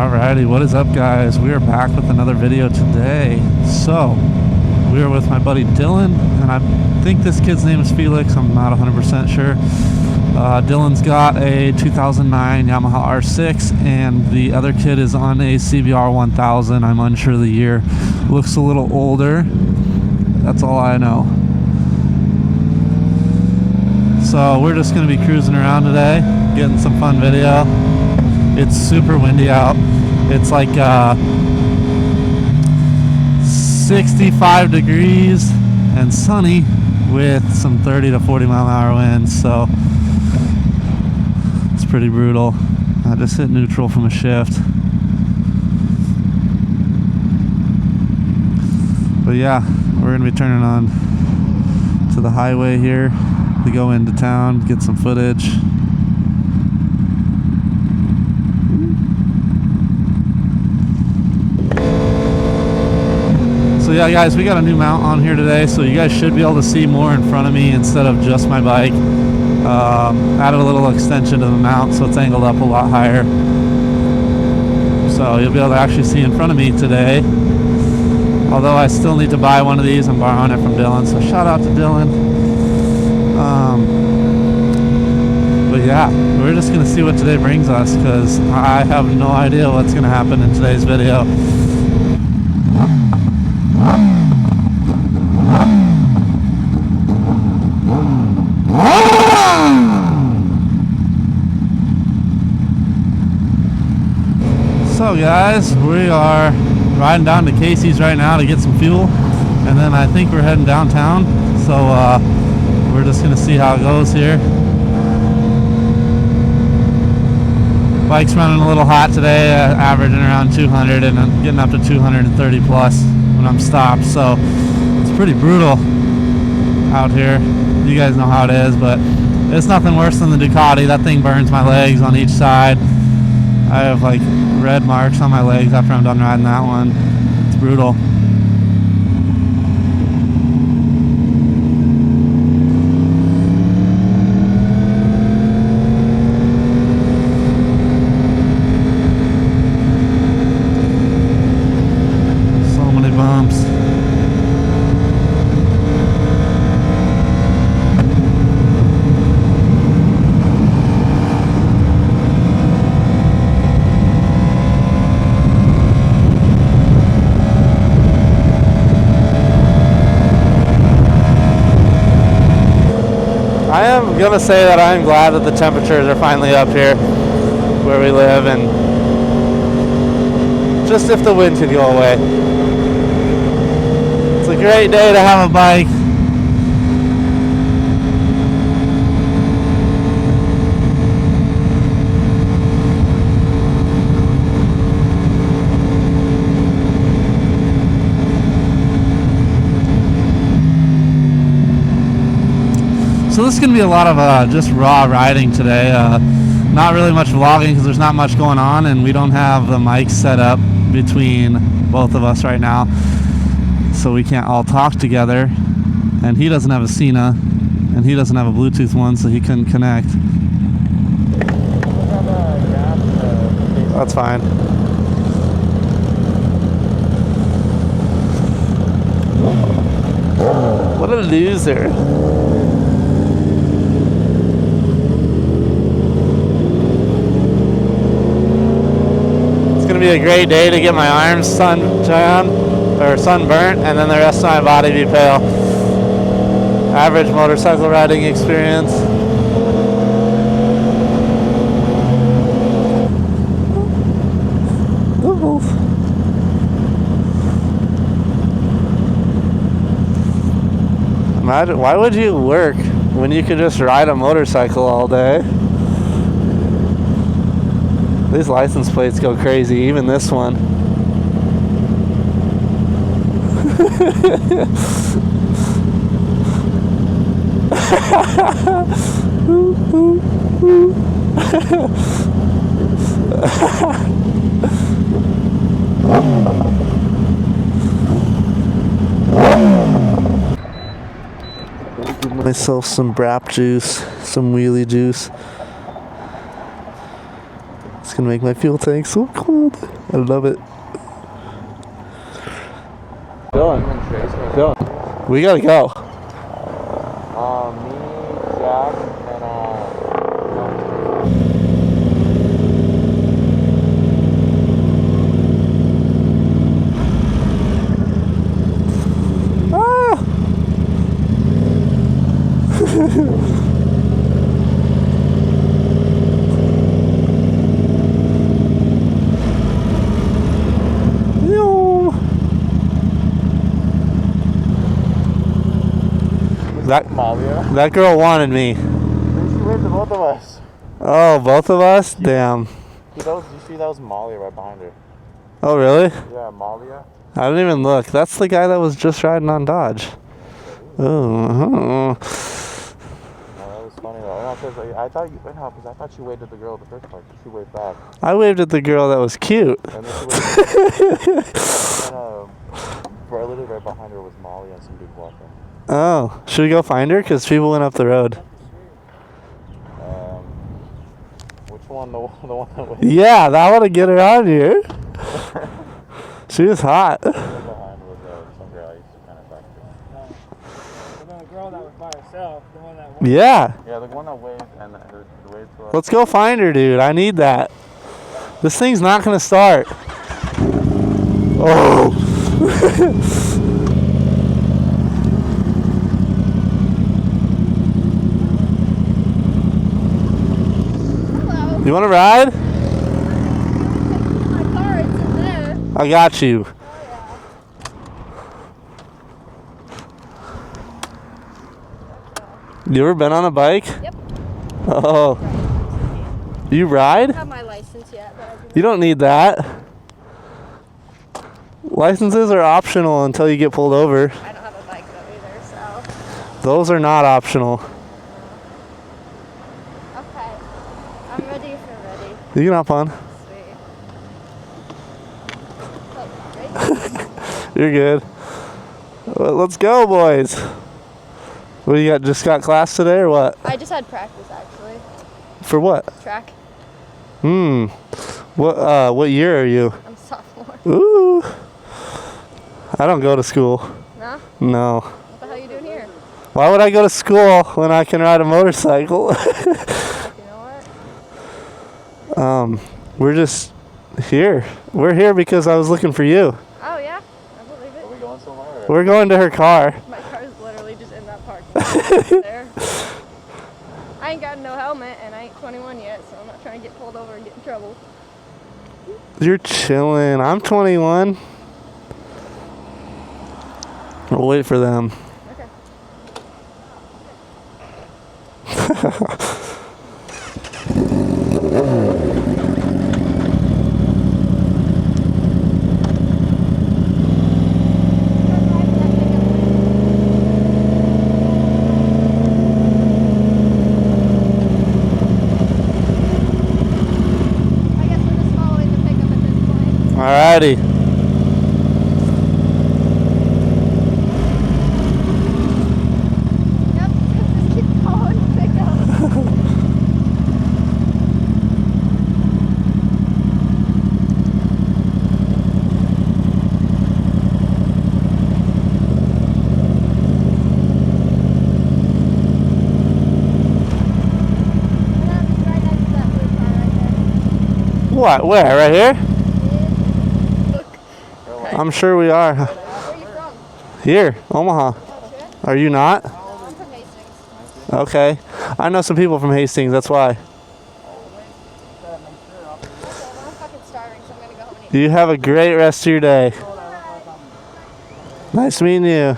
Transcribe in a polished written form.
Alrighty, what is up, guys? We are back with another video today. So, we are with my buddy Dylan, and I think this kid's name is Felix. I'm not 100% sure. Dylan's got a 2009 Yamaha R6, and the other kid is on a CBR 1000. I'm unsure of the year. Looks a little older. That's all I know. So, we're just going to be cruising around today, getting some fun video. It's super windy out. It's like 65 degrees and sunny with some 30 to 40 mile an hour winds, so it's pretty brutal. I just hit neutral from a shift. But yeah, we're gonna be turning on to the highway here to go into town, get some footage. So yeah, guys, we got a new mount on here today, so you guys should be able to see more in front of me instead of just my bike. Added a little extension to the mount, so it's angled up a lot higher. So you'll be able to actually see in front of me today. Although I still need to buy one of these. I'm borrowing it from Dylan, so shout out to Dylan. But yeah, we're just going to see what today brings us, because I have no idea what's going to happen in today's video. So guys, we are riding down to Casey's right now to get some fuel, and then I think we're heading downtown, so we're just gonna see how it goes here. Bike's running a little hot today, averaging around 200 and I'm getting up to 230 plus when I'm stopped, so it's pretty brutal out here. You guys know how it is, but it's nothing worse than the Ducati. That thing burns my legs on each side. I have like red marks on my legs after I'm done riding that one. It's brutal. So many bumps. I am going to say that I'm glad that the temperatures are finally up here where we live, and just if the wind could go away. It's a great day to have a bike. So this is going to be a lot of just raw riding today. Not really much vlogging because there's not much going on, and we don't have the mics set up between both of us right now, so we can't all talk together. And he doesn't have a Cena, and he doesn't have a Bluetooth one, so he couldn't connect. That's fine. What a loser. Be a great day to get my arms sunburnt, and then the rest of my body be pale. Average motorcycle riding experience. Imagine, why would you work when you could just ride a motorcycle all day? These license plates go crazy, even this one. Give myself some brap juice, some wheelie juice. It's gonna make my fuel tank so cold. I love it. Dylan. We gotta go. Me, Jack, and That girl wanted me. she waved to both of us. Oh, both of us? Damn. You see that was Molly right behind her. Oh, really? Yeah, Malia. I didn't even look. That's the guy that was just riding on Dodge. Oh. No, that was funny though. No, because I thought she waved at the girl at the first part. She waved back. I waved at the girl that was cute. And then she waved literally right behind her was Molly and some dude walking. Oh, should we go find her? Because people went up the road. Which one? The one that waved? Yeah, I want to get her on here. She was hot. Behind was some girl I used to kind of talk to. The girl that was by herself, the one that waved. Yeah. Yeah, the one that waved and the waved to us. Let's go find her, dude. I need that. This thing's not going to start. Oh. You want to ride? My car is in there. I got you. Oh, You ever been on a bike? Yep. Oh. You I ride? don't have my license yet, but I do. You don't need that. Licenses are optional until you get pulled over. I don't have a bike though either, so. Those are not optional. Okay. I'm ready if you're ready. You can hop on. Sweet. Oh, ready? You're good. Well, let's go, boys. What do you got? Just got class today or what? I just had practice actually. For what? Track. What year are you? I'm a sophomore. Ooh. I don't go to school. No? No. What the hell are you doing here? Why would I go to school when I can ride a motorcycle? You know what? We're just here. We're here because I was looking for you. Oh yeah? I believe Are we it. going somewhere? We're going to her car. My car is literally just in that park. There. I ain't got no helmet and I ain't 21 yet, so I'm not trying to get pulled over and get in trouble. You're chilling. I'm 21. We'll wait for them. Okay. I guess we're just following the pickup at this point. Alrighty. Yep, just keep following the pickup. And I'm just right next to that blue car right there. What? Where? Right here? Look. I'm sure we are. Where are you from? Here, Omaha. Oh, shit. Are you not? I'm from Hastings. Okay. I know some people from Hastings, that's why. Okay, well, I'm fucking starving, so I'm gonna go home and eat. You have a great rest of your day. Nice meeting you.